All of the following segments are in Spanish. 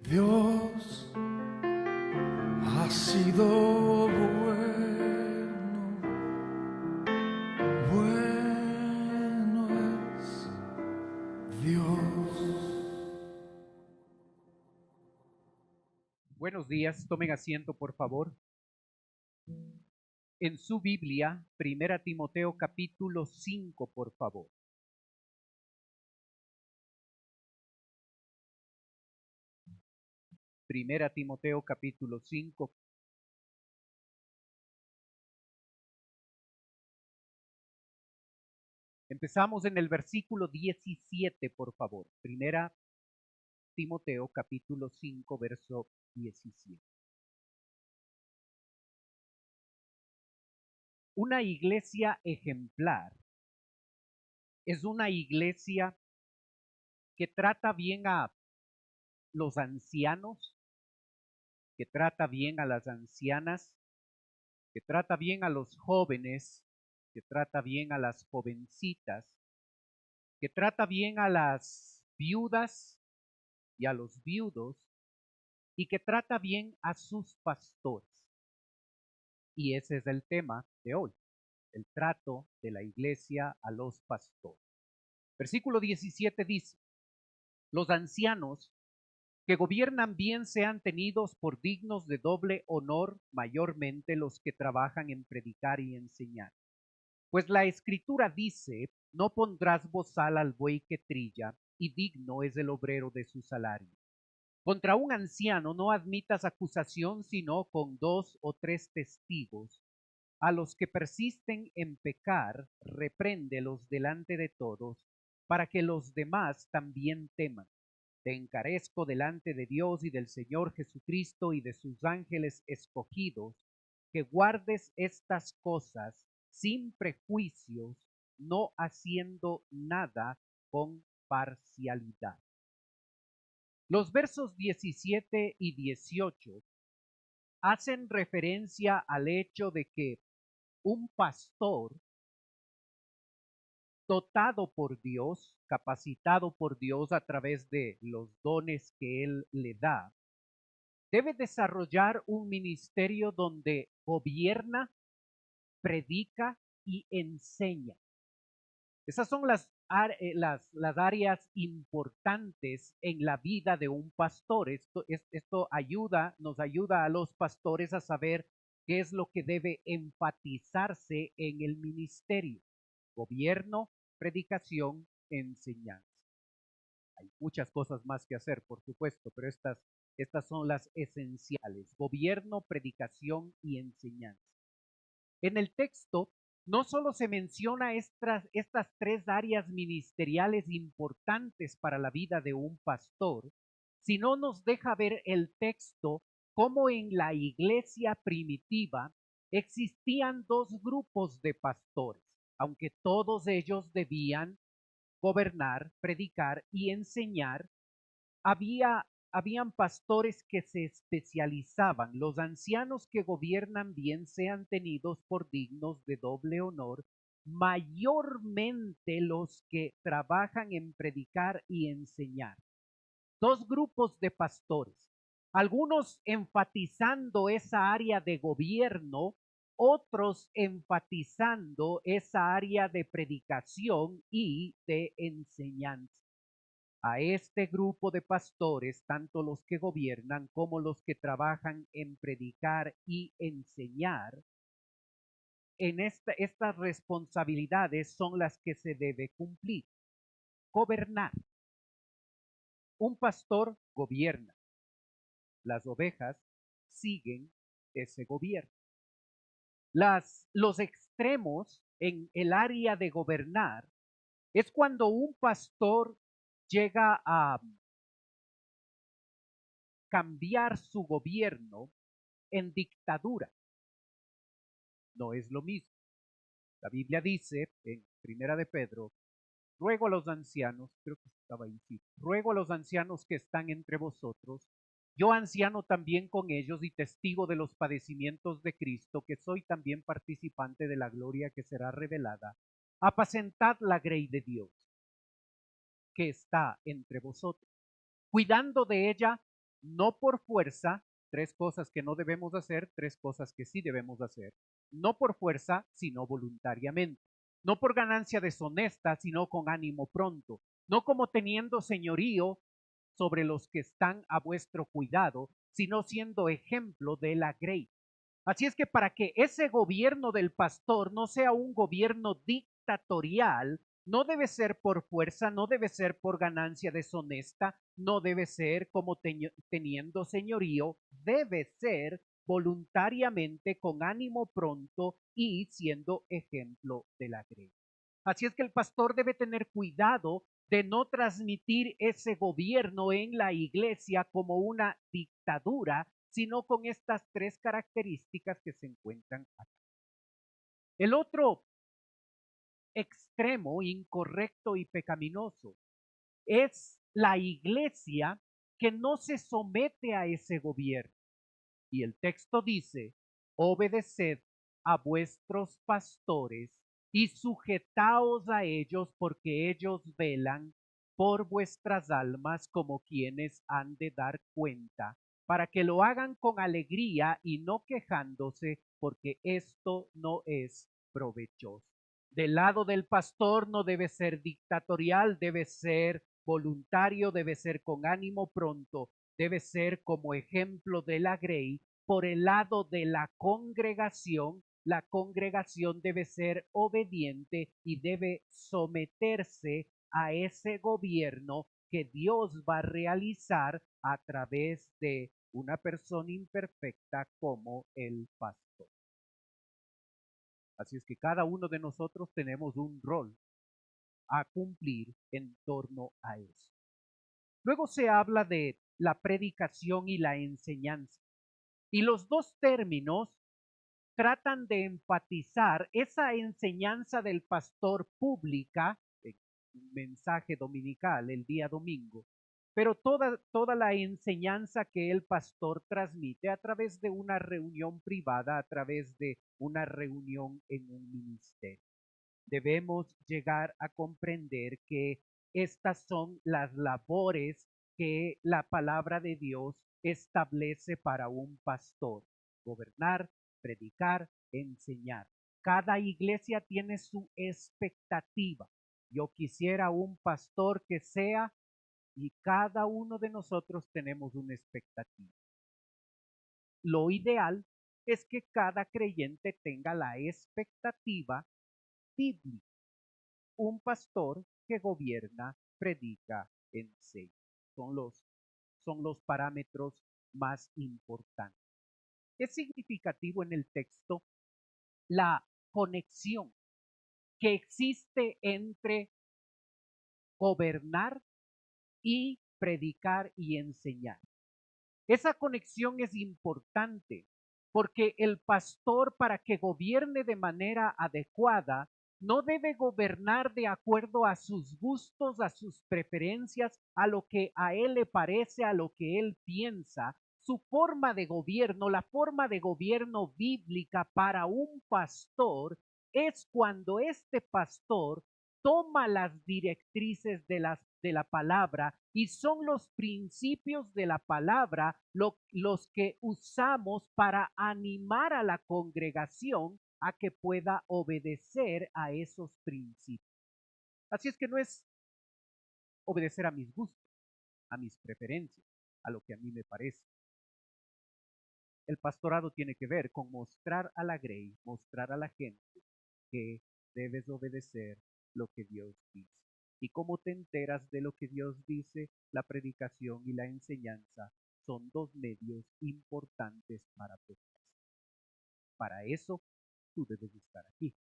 Dios ha sido bueno, bueno es Dios. Buenos días, tomen asiento por favor. En su Biblia, 1 Timoteo capítulo 5, por favor. Primera Timoteo capítulo 5. Empezamos en el versículo 17, por favor. Primera Timoteo capítulo 5, verso 17. Una iglesia ejemplar es una iglesia que trata bien a los ancianos, que trata bien a las ancianas, que trata bien a los jóvenes, que trata bien a las jovencitas, que trata bien a las viudas y a los viudos, y que trata bien a sus pastores. Y ese es el tema de hoy, el trato de la iglesia a los pastores. Versículo 17 dice: los ancianos que gobiernan bien sean tenidos por dignos de doble honor, mayormente los que trabajan en predicar y enseñar. Pues la Escritura dice: no pondrás bozal al buey que trilla, y digno es el obrero de su salario. Contra un anciano no admitas acusación sino con 2 o 3 testigos. A los que persisten en pecar, repréndelos delante de todos, para que los demás también teman. Te encarezco delante de Dios y del Señor Jesucristo y de sus ángeles escogidos, que guardes estas cosas sin prejuicios, no haciendo nada con parcialidad. Los versos 17 y 18 hacen referencia al hecho de que un pastor dotado por Dios, capacitado por Dios a través de los dones que Él le da, debe desarrollar un ministerio donde gobierna, predica y enseña. Esas son las áreas importantes en la vida de un pastor. Esto nos ayuda a los pastores a saber qué es lo que debe enfatizarse en el ministerio: gobierno, predicación, enseñanza. Hay muchas cosas más que hacer, por supuesto, pero estas son las esenciales: gobierno, predicación y enseñanza. En el texto no solo se menciona estas 3 áreas ministeriales importantes para la vida de un pastor, sino nos deja ver el texto cómo en la iglesia primitiva existían 2 grupos de pastores, aunque todos ellos debían gobernar, predicar y enseñar. Habían pastores que se especializaban. Los ancianos que gobiernan bien sean tenidos por dignos de doble honor, mayormente los que trabajan en predicar y enseñar. 2 grupos de pastores, algunos enfatizando esa área de gobierno, otros enfatizando esa área de predicación y de enseñanza. A este grupo de pastores, tanto los que gobiernan como los que trabajan en predicar y enseñar, estas responsabilidades son las que se debe cumplir. Gobernar. Un pastor gobierna. Las ovejas siguen ese gobierno. Los extremos en el área de gobernar es cuando un pastor llega a cambiar su gobierno en dictadura. No es lo mismo. La Biblia dice en Primera de Pedro: ruego a los ancianos, creo que estaba ahí, sí, ruego a los ancianos que están entre vosotros, yo anciano también con ellos y testigo de los padecimientos de Cristo, que soy también participante de la gloria que será revelada, apacentad la grey de Dios que está entre vosotros, cuidando de ella no por fuerza, tres cosas que no debemos hacer, tres cosas que sí debemos hacer, no por fuerza, sino voluntariamente, no por ganancia deshonesta, sino con ánimo pronto, no como teniendo señorío sobre los que están a vuestro cuidado, sino siendo ejemplo de la grey. Así es que para que ese gobierno del pastor no sea un gobierno dictatorial, no debe ser por fuerza, no debe ser por ganancia deshonesta, no debe ser como teniendo señorío, debe ser voluntariamente, con ánimo pronto y siendo ejemplo de la grey. Así es que el pastor debe tener cuidado de no transmitir ese gobierno en la iglesia como una dictadura, sino con estas tres características que se encuentran acá. El otro extremo incorrecto y pecaminoso es la iglesia que no se somete a ese gobierno. Y el texto dice, obedeced a vuestros pastores y sujetaos a ellos porque ellos velan por vuestras almas como quienes han de dar cuenta, para que lo hagan con alegría y no quejándose, porque esto no es provechoso. Del lado del pastor no debe ser dictatorial, debe ser voluntario, debe ser con ánimo pronto, debe ser como ejemplo de la grey. Por el lado de la congregación debe ser obediente y debe someterse a ese gobierno que Dios va a realizar a través de una persona imperfecta como el pastor. Así es que cada uno de nosotros tenemos un rol a cumplir en torno a eso. Luego se habla de la predicación y la enseñanza. Y los dos términos tratan de enfatizar esa enseñanza del pastor pública, un mensaje dominical el día domingo, pero toda la enseñanza que el pastor transmite a través de una reunión privada, a través de una reunión en un ministerio. Debemos llegar a comprender que estas son las labores que la palabra de Dios establece para un pastor: gobernar, predicar, enseñar. Cada iglesia tiene su expectativa. Yo quisiera un pastor que sea, y cada uno de nosotros tenemos una expectativa. Lo ideal es que cada creyente tenga la expectativa bíblica. Un pastor que gobierna, predica, enseña. Son los parámetros más importantes. Es significativo en el texto la conexión que existe entre gobernar y predicar y enseñar. Esa conexión es importante porque el pastor, para que gobierne de manera adecuada, no debe gobernar de acuerdo a sus gustos, a sus preferencias, a lo que a él le parece, a lo que él piensa. Su forma de gobierno, la forma de gobierno bíblica para un pastor, es cuando este pastor toma las directrices de la palabra, y son los principios de la palabra los que usamos para animar a la congregación a que pueda obedecer a esos principios. Así es que no es obedecer a mis gustos, a mis preferencias, a lo que a mí me parece. El pastorado tiene que ver con mostrar a la grey, mostrar a la gente que debes obedecer lo que Dios dice. ¿Y cómo te enteras de lo que Dios dice? La predicación y la enseñanza son dos medios importantes para predicar. Para eso tú debes estar aquí.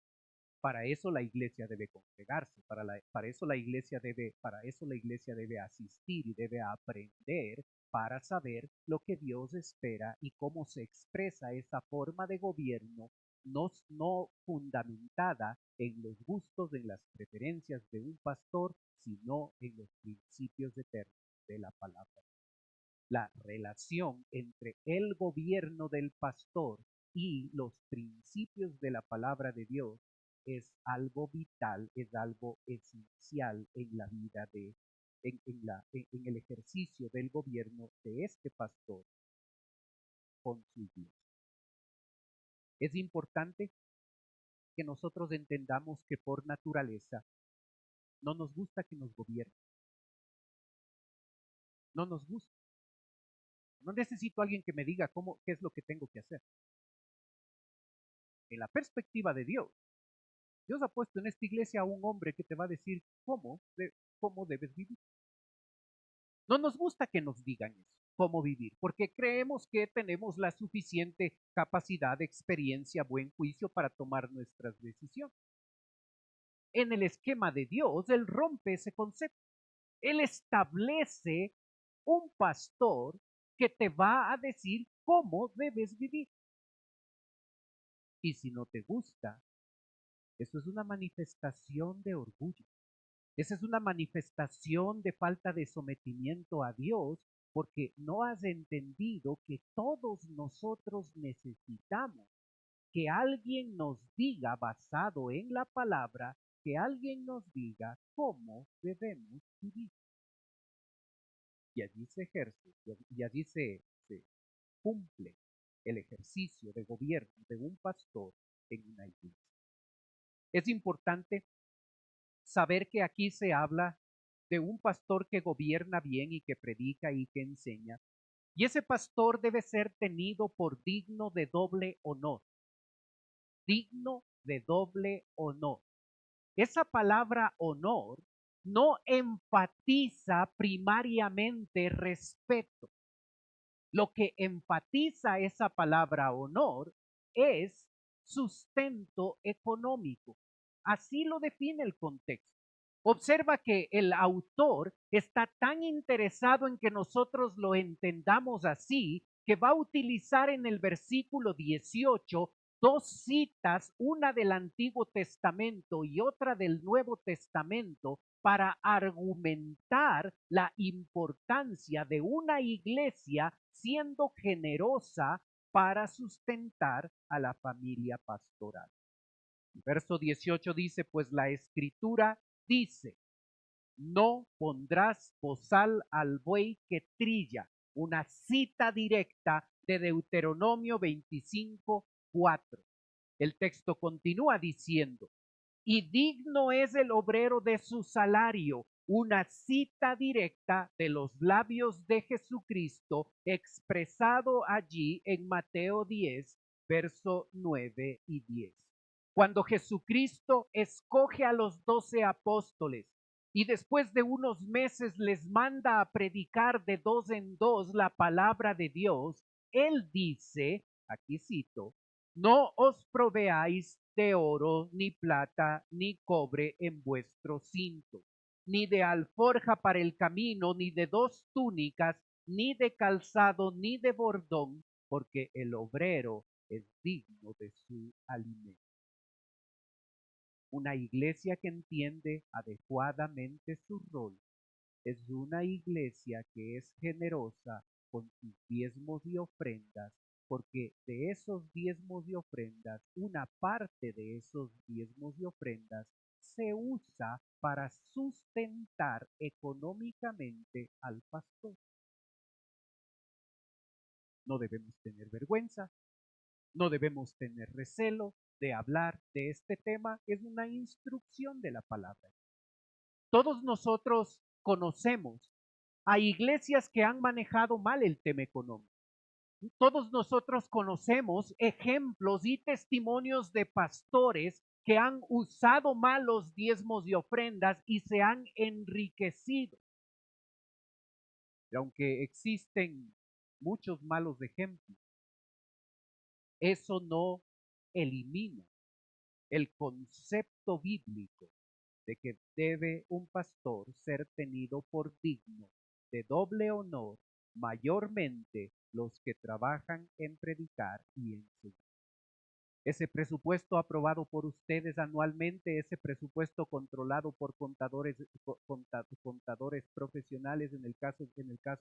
Para eso la iglesia debe congregarse, para eso la iglesia debe asistir y debe aprender para saber lo que Dios espera y cómo se expresa esa forma de gobierno, no fundamentada en los gustos, en las preferencias de un pastor, sino en los principios eternos de la palabra. La relación entre el gobierno del pastor y los principios de la palabra de Dios es algo vital, es algo esencial en la vida de en el ejercicio del gobierno de este pastor con su iglesia. Es importante que nosotros entendamos que por naturaleza no nos gusta que nos gobiernen. No nos gusta. No necesito a alguien que me diga qué es lo que tengo que hacer. En la perspectiva de Dios, Dios ha puesto en esta iglesia a un hombre que te va a decir cómo debes vivir. No nos gusta que nos digan eso, cómo vivir, porque creemos que tenemos la suficiente capacidad, experiencia, buen juicio para tomar nuestras decisiones. En el esquema de Dios, Él rompe ese concepto. Él establece un pastor que te va a decir cómo debes vivir. Y si no te gusta, eso es una manifestación de orgullo. Esa es una manifestación de falta de sometimiento a Dios, porque no has entendido que todos nosotros necesitamos que alguien nos diga, basado en la palabra, que alguien nos diga cómo debemos vivir. Y allí se ejerce, y allí se cumple el ejercicio de gobierno de un pastor en una iglesia. Es importante saber que aquí se habla de un pastor que gobierna bien y que predica y que enseña. Y ese pastor debe ser tenido por digno de doble honor. Digno de doble honor. Esa palabra honor no enfatiza primariamente respeto. Lo que enfatiza esa palabra honor es sustento económico. Así lo define el contexto. Observa que el autor está tan interesado en que nosotros lo entendamos así, que va a utilizar en el versículo 18 dos citas, una del Antiguo Testamento y otra del Nuevo Testamento, para argumentar la importancia de una iglesia siendo generosa para sustentar a la familia pastoral. El verso 18 dice, pues la escritura dice, no pondrás bozal al buey que trilla. Una cita directa de Deuteronomio 25:4. El texto continúa diciendo, y digno es el obrero de su salario. Una cita directa de los labios de Jesucristo expresado allí en Mateo 10, verso 9 y 10. Cuando Jesucristo escoge a los 12 apóstoles y después de unos meses les manda a predicar de dos en dos la palabra de Dios, Él dice, aquí cito, no os proveáis de oro, ni plata, ni cobre en vuestro cinto, ni de alforja para el camino, ni de dos túnicas, ni de calzado, ni de bordón, porque el obrero es digno de su alimento. Una iglesia que entiende adecuadamente su rol es una iglesia que es generosa con sus diezmos y ofrendas, porque de esos diezmos y ofrendas, una parte de esos diezmos y ofrendas se usa para sustentar económicamente al pastor. No debemos tener vergüenza, no debemos tener recelo de hablar de este tema, es una instrucción de la palabra. Todos nosotros conocemos a iglesias que han manejado mal el tema económico. Todos nosotros conocemos ejemplos y testimonios de pastores que han usado mal los diezmos y ofrendas y se han enriquecido. Y aunque existen muchos malos ejemplos, eso no elimina el concepto bíblico de que debe un pastor ser tenido por digno de doble honor, mayormente los que trabajan en predicar y enseñar. Ese presupuesto aprobado por ustedes anualmente, ese presupuesto controlado por contadores profesionales en el caso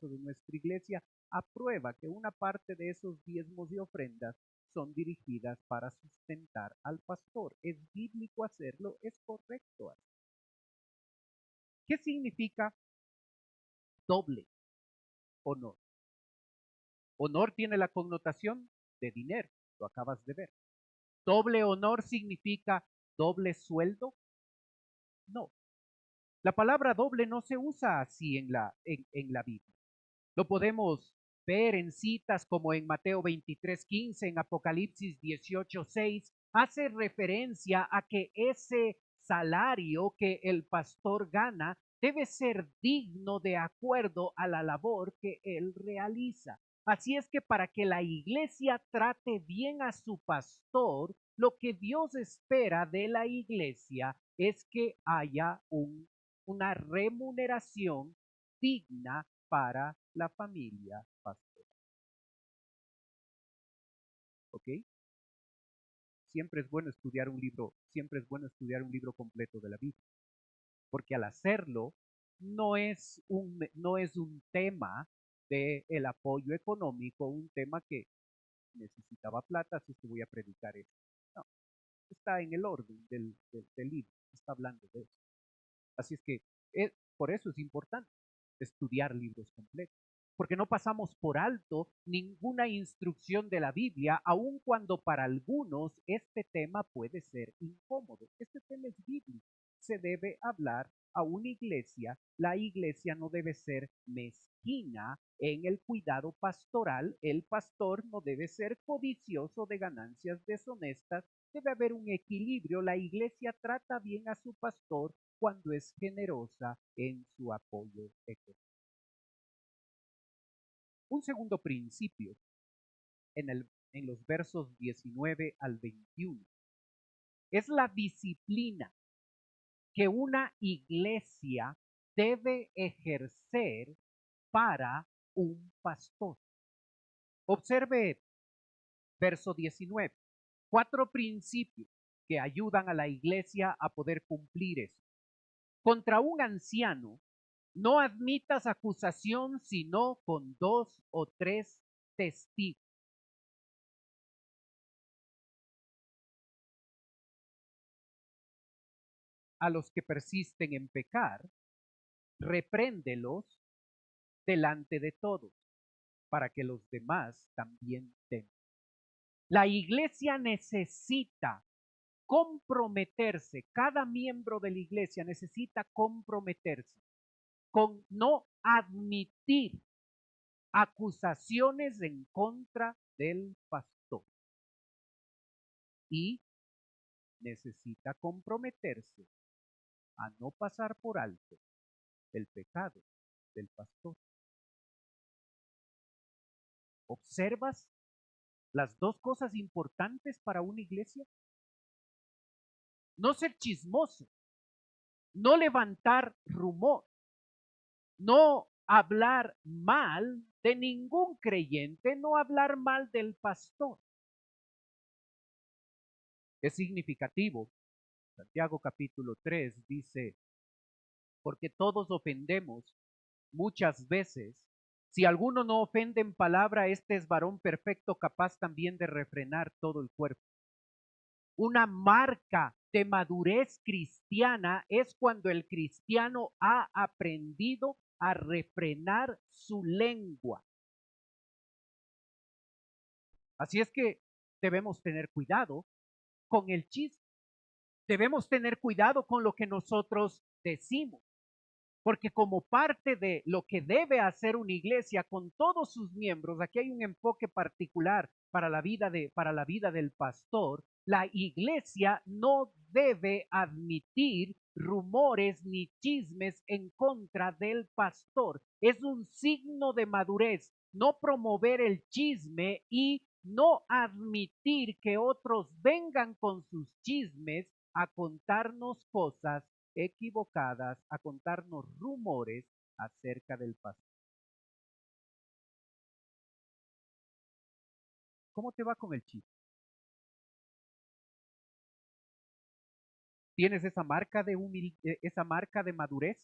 de nuestra iglesia, aprueba que una parte de esos diezmos y ofrendas son dirigidas para sustentar al pastor. Es bíblico hacerlo, es correcto hacerlo. ¿Qué significa doble honor. Honor tiene la connotación de dinero, lo acabas de ver. ¿Doble honor significa doble sueldo? No. La palabra doble no se usa así en la Biblia. Lo podemos ver en citas como en Mateo 23:15, en Apocalipsis 18:6. Hace referencia a que ese salario que el pastor gana debe ser digno de acuerdo a la labor que él realiza. Así es que para que la iglesia trate bien a su pastor, lo que Dios espera de la iglesia es que haya una remuneración digna para la familia pastoral. ¿Ok? Siempre es bueno estudiar un libro, siempre es bueno estudiar un libro completo de la Biblia, porque al hacerlo no es un tema del apoyo económico, un tema que necesitaba plata, así que voy a predicar esto. No, está en el orden del libro, está hablando de eso. Así es que por eso es importante estudiar libros completos, porque no pasamos por alto ninguna instrucción de la Biblia, aun cuando para algunos este tema puede ser incómodo. Este tema es bíblico, se debe hablar a una iglesia. La iglesia no debe ser mezquina en el cuidado pastoral, el pastor no debe ser codicioso de ganancias deshonestas, debe haber un equilibrio. La iglesia trata bien a su pastor cuando es generosa en su apoyo económico. Un segundo principio en los versos 19 al 21 es la disciplina que una iglesia debe ejercer para un pastor. Observe verso 19. 4 principios que ayudan a la iglesia a poder cumplir eso. Contra un anciano no admitas acusación sino con 2 o 3 testigos. A los que persisten en pecar, repréndelos delante de todos, para que los demás también teman. La iglesia necesita comprometerse, cada miembro de la iglesia necesita comprometerse con no admitir acusaciones en contra del pastor y necesita comprometerse a no pasar por alto el pecado del pastor. ¿Observas las dos cosas importantes para una iglesia? No ser chismoso, no levantar rumor, no hablar mal de ningún creyente, no hablar mal del pastor. Es significativo. Santiago capítulo 3 dice, porque todos ofendemos muchas veces. Si alguno no ofende en palabra, este es varón perfecto, capaz también de refrenar todo el cuerpo. Una marca de madurez cristiana es cuando el cristiano ha aprendido a refrenar su lengua. Así es que debemos tener cuidado con el chisme. Debemos tener cuidado con lo que nosotros decimos. Porque como parte de lo que debe hacer una iglesia con todos sus miembros, aquí hay un enfoque particular para la vida del pastor. La iglesia no debe admitir rumores ni chismes en contra del pastor. Es un signo de madurez no promover el chisme y no admitir que otros vengan con sus chismes a contarnos cosas equivocadas, a contarnos rumores acerca del pastor. ¿Cómo te va con el chisme? ¿Tienes esa marca esa marca de madurez?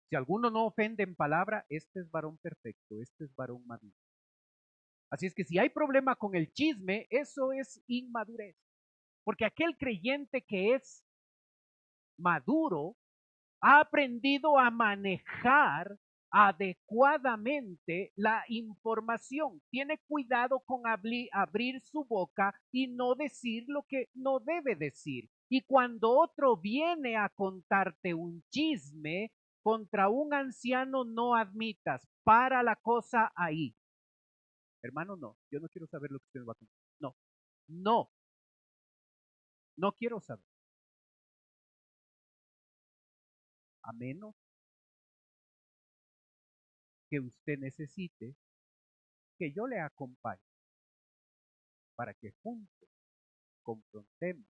Si alguno no ofende en palabra, este es varón perfecto, este es varón maduro. Así es que si hay problema con el chisme, eso es inmadurez. Porque aquel creyente que es maduro ha aprendido a manejar adecuadamente la información. Tiene cuidado con abrir su boca y no decir lo que no debe decir. Y cuando otro viene a contarte un chisme contra un anciano, no admitas. Para la cosa ahí. Hermano, no. Yo no quiero saber lo que usted me va a contar. No, no. No quiero saber. A menos que usted necesite que yo le acompañe para que juntos confrontemos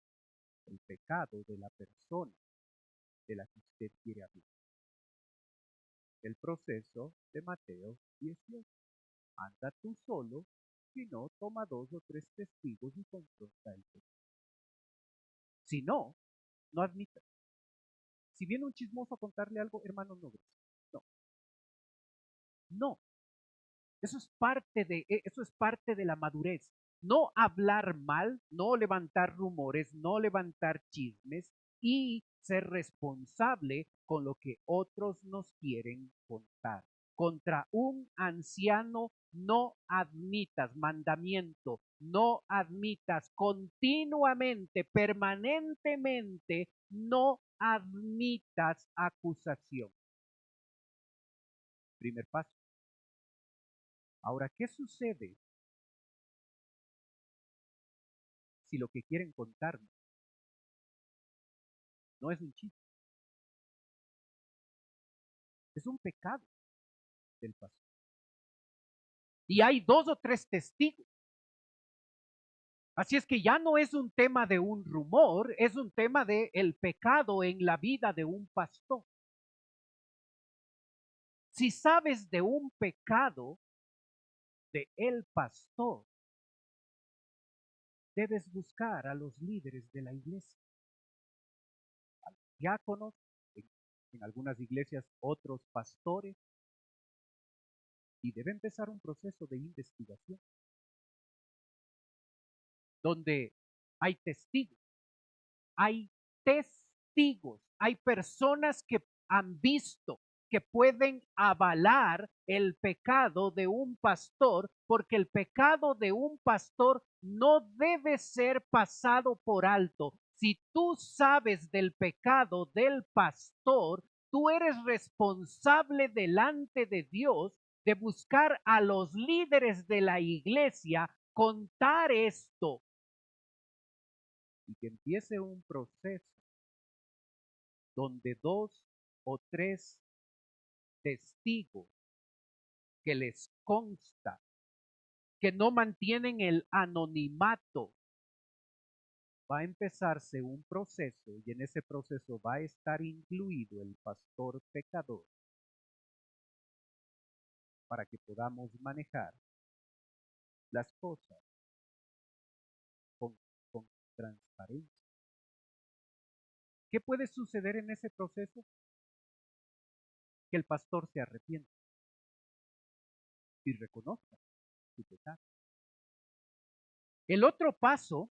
el pecado de la persona de la que usted quiere hablar. El proceso de Mateo 18. Anda tú solo, si no, toma 2 o 3 testigos y confronta el pecado. Si no, no admita. Si viene un chismoso a contarle algo, hermano, no. No, no. Eso es parte de la madurez. No hablar mal, no levantar rumores, no levantar chismes y ser responsable con lo que otros nos quieren contar. Contra un anciano no admitas mandamiento, no admitas continuamente, permanentemente, no admitas acusación. Primer paso. Ahora, ¿qué sucede si lo que quieren contarme no es un chiste? Es un pecado del pastor. Y hay 2 o 3 testigos. Así es que ya no es un tema de un rumor, es un tema de el pecado en la vida de un pastor. Si sabes de un pecado de el pastor, debes buscar a los líderes de la iglesia, a los diáconos, en algunas iglesias otros pastores, y debe empezar un proceso de investigación donde hay testigos, hay testigos, hay personas que han visto, que pueden avalar el pecado de un pastor, porque el pecado de un pastor no debe ser pasado por alto. Si tú sabes del pecado del pastor, tú eres responsable delante de Dios de buscar a los líderes de la iglesia, contar esto y que empiece un proceso donde 2 o 3 testigos que les consta que no mantienen el anonimato, va a empezarse un proceso y en ese proceso va a estar incluido el pastor pecador para que podamos manejar las cosas con, con transparencia. ¿Qué puede suceder en ese proceso? Que el pastor se arrepienta y reconozca su pecado. El otro paso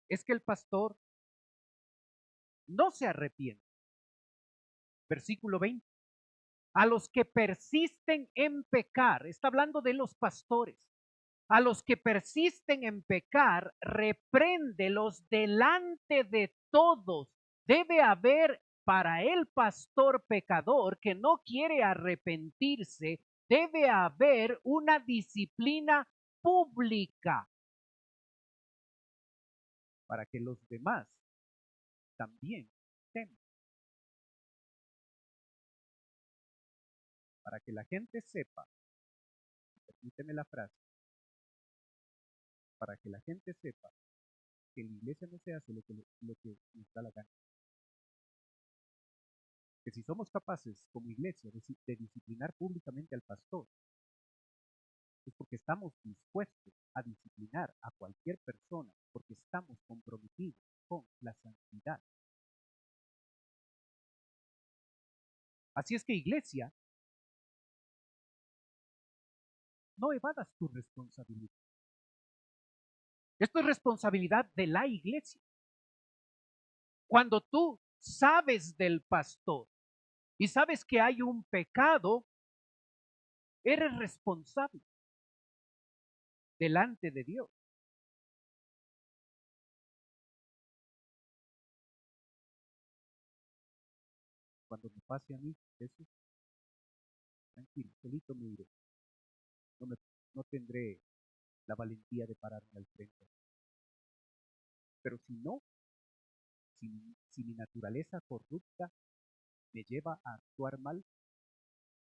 es que el pastor no se arrepiente. Versículo 20. A los que persisten en pecar, está hablando de los pastores, a los que persisten en pecar, repréndelos delante de todos. Debe haber para el pastor pecador que no quiere arrepentirse, debe haber una disciplina pública para que los demás también teman, para que la gente sepa, permíteme la frase, para que la gente sepa que en la iglesia no se hace lo que nos da la gana. Que si somos capaces como iglesia de disciplinar públicamente al pastor, es porque estamos dispuestos a disciplinar a cualquier persona, porque estamos comprometidos con la santidad. Así es que iglesia, no evadas tu responsabilidad. Esto es responsabilidad de la iglesia. Cuando tú sabes del pastor, y sabes que hay un pecado, eres responsable delante de Dios. Cuando me pase a mí eso, tranquilo, solito me iré. No, no tendré la valentía de pararme al frente. Pero si no, si mi naturaleza corrupta me lleva a actuar mal,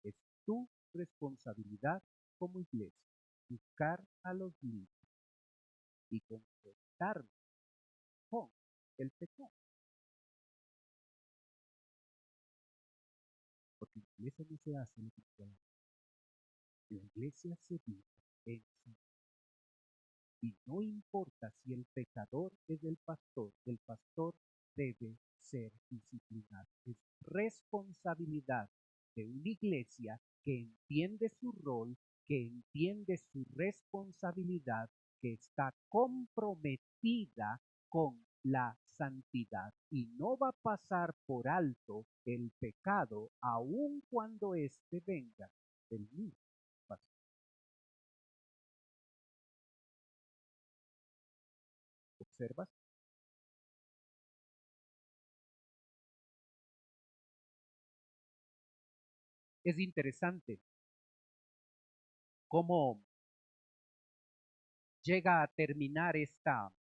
es tu responsabilidad como iglesia buscar a los limpios y confrontarnos con el pecado. Porque la iglesia no se hace lo que se hace. La iglesia se vive en sí. Y no importa si el pecador es el pastor debe ser disciplinado. Es responsabilidad de una iglesia que entiende su rol, que entiende su responsabilidad, que está comprometida con la santidad y no va a pasar por alto el pecado aun cuando éste venga del mismo pastor. ¿Observas? Es interesante cómo llega a terminar esta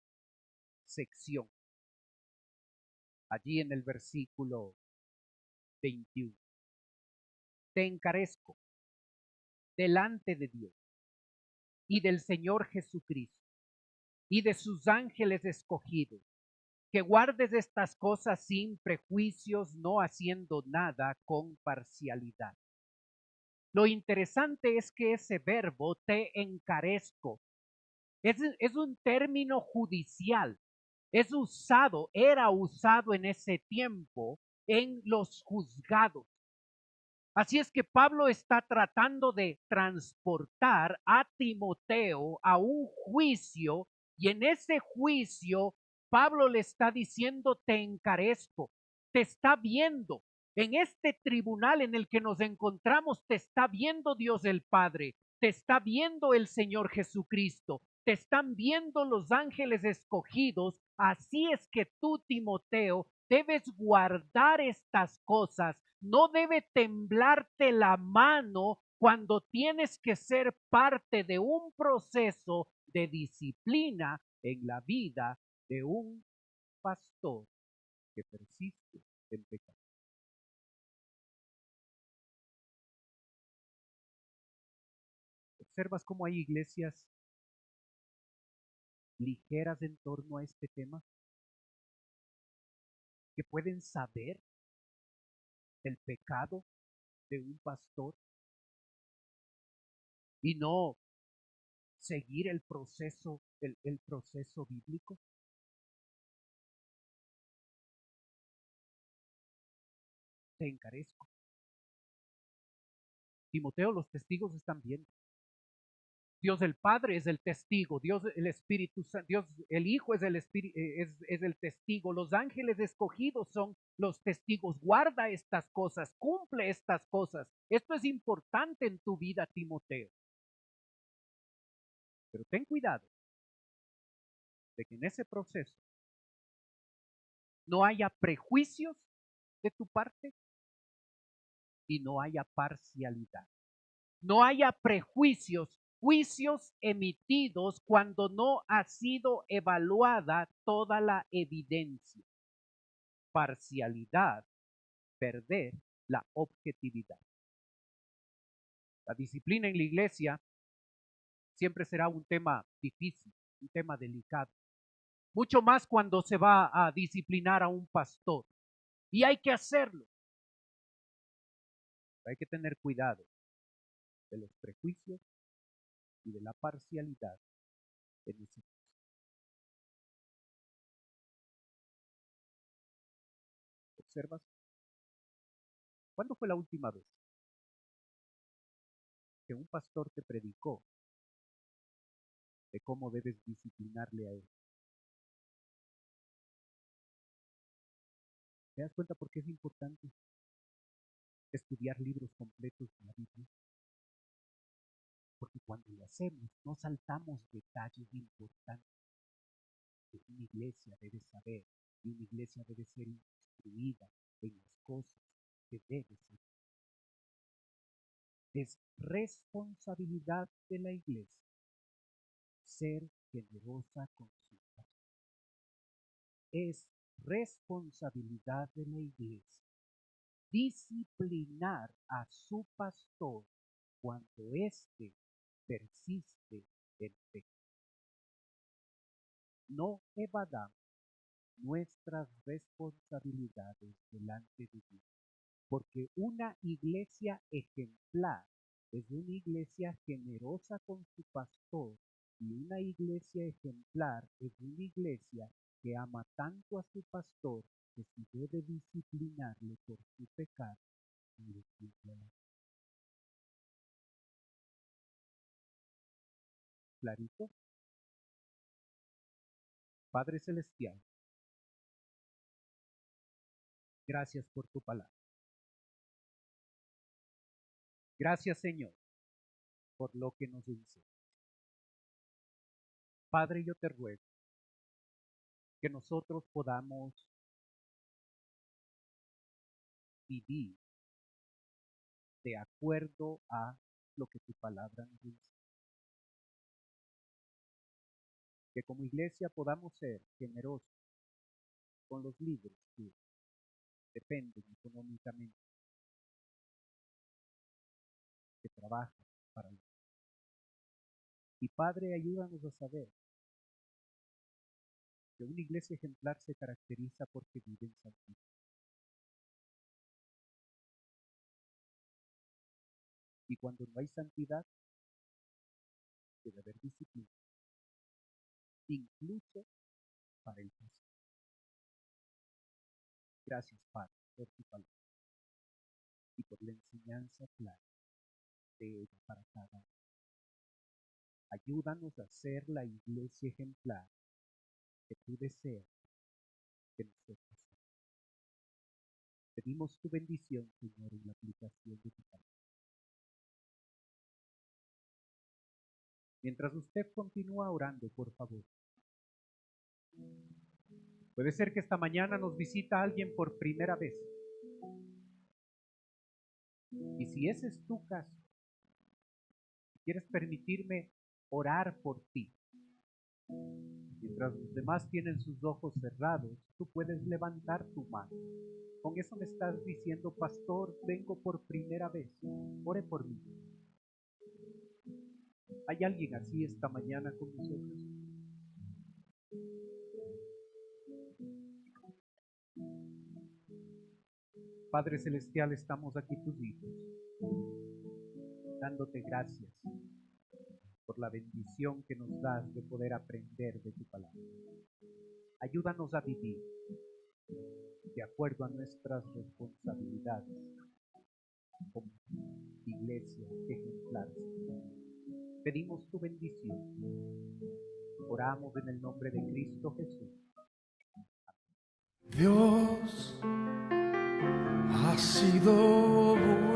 sección allí en el versículo 21. Te encarezco delante de Dios y del Señor Jesucristo y de sus ángeles escogidos, que guardes estas cosas sin prejuicios, no haciendo nada con parcialidad. Lo interesante es que ese verbo te encarezco es un término judicial, era usado en ese tiempo en los juzgados. Así es que Pablo está tratando de transportar a Timoteo a un juicio y en ese juicio Pablo le está diciendo te encarezco, te está viendo. En este tribunal en el que nos encontramos te está viendo Dios el Padre, te está viendo el Señor Jesucristo, te están viendo los ángeles escogidos. Así es que tú, Timoteo, debes guardar estas cosas. No debe temblarte la mano cuando tienes que ser parte de un proceso de disciplina en la vida de un pastor que persiste en pecado. ¿Observas cómo hay iglesias ligeras en torno a este tema? Que pueden saber el pecado de un pastor y no seguir el proceso bíblico. Te encarezco. Timoteo, los testigos están viendo. Dios el Padre es el testigo, Dios el Espíritu Santo, Dios el Hijo es el es el testigo, los ángeles escogidos son los testigos. Guarda estas cosas, cumple estas cosas. Esto es importante en tu vida, Timoteo. Pero ten cuidado de que en ese proceso no haya prejuicios de tu parte y no haya parcialidad. No haya prejuicios, juicios emitidos cuando no ha sido evaluada toda la evidencia. Parcialidad, perder la objetividad. La disciplina en la iglesia siempre será un tema difícil, un tema delicado. Mucho más cuando se va a disciplinar a un pastor. Y hay que hacerlo. Hay que tener cuidado de los prejuicios y de la parcialidad en ese caso. ¿Observas? ¿Cuándo fue la última vez que un pastor te predicó de cómo debes disciplinarle a él? ¿Te das cuenta por qué es importante? estudiar libros completos de la Biblia. Porque cuando lo hacemos, no saltamos detalles importantes que una iglesia debe saber y una iglesia debe ser instruida en las cosas que debe ser. Es responsabilidad de la iglesia ser generosa con su pastor. Es responsabilidad de la iglesia disciplinar a su pastor cuando éste persiste en pecado. No evadamos nuestras responsabilidades delante de Dios, porque una iglesia ejemplar es una iglesia generosa con su pastor, y una iglesia ejemplar es una iglesia que ama tanto a su pastor que si debe disciplinarle por su pecado, le disciplina. ¿Clarito? Padre Celestial, gracias por tu palabra. Gracias, Señor, por lo que nos enseña. Padre, yo te ruego que nosotros podamos vivir de acuerdo a lo que tu palabra nos dice. Que como iglesia podamos ser generosos con los líderes que dependen económicamente, que trabajan para ellos. Y Padre, ayúdanos a saber que una iglesia ejemplar se caracteriza porque vive en santidad. Y cuando no hay santidad, debe haber disciplina, incluso para el pastor. Gracias, Padre, por tu palabra y por la enseñanza clara de ella para cada uno. Ayúdanos a ser la iglesia ejemplar que tú deseas que nosotros seamos. Pedimos tu bendición, Señor, en la aplicación de tu palabra. Mientras usted continúa orando, por favor. Puede ser que esta mañana nos visita alguien por primera vez. Y si ese es tu caso, quieres permitirme orar por ti. Mientras los demás tienen sus ojos cerrados, tú puedes levantar tu mano. Con eso me estás diciendo, pastor, vengo por primera vez. Ore por mí. ¿Hay alguien así esta mañana con nosotros? Padre Celestial, estamos aquí tus hijos, dándote gracias por la bendición que nos das de poder aprender de tu palabra. Ayúdanos a vivir de acuerdo a nuestras responsabilidades como iglesia ejemplar. Pedimos tu bendición. Oramos en el nombre de Cristo Jesús. Dios ha sido bueno.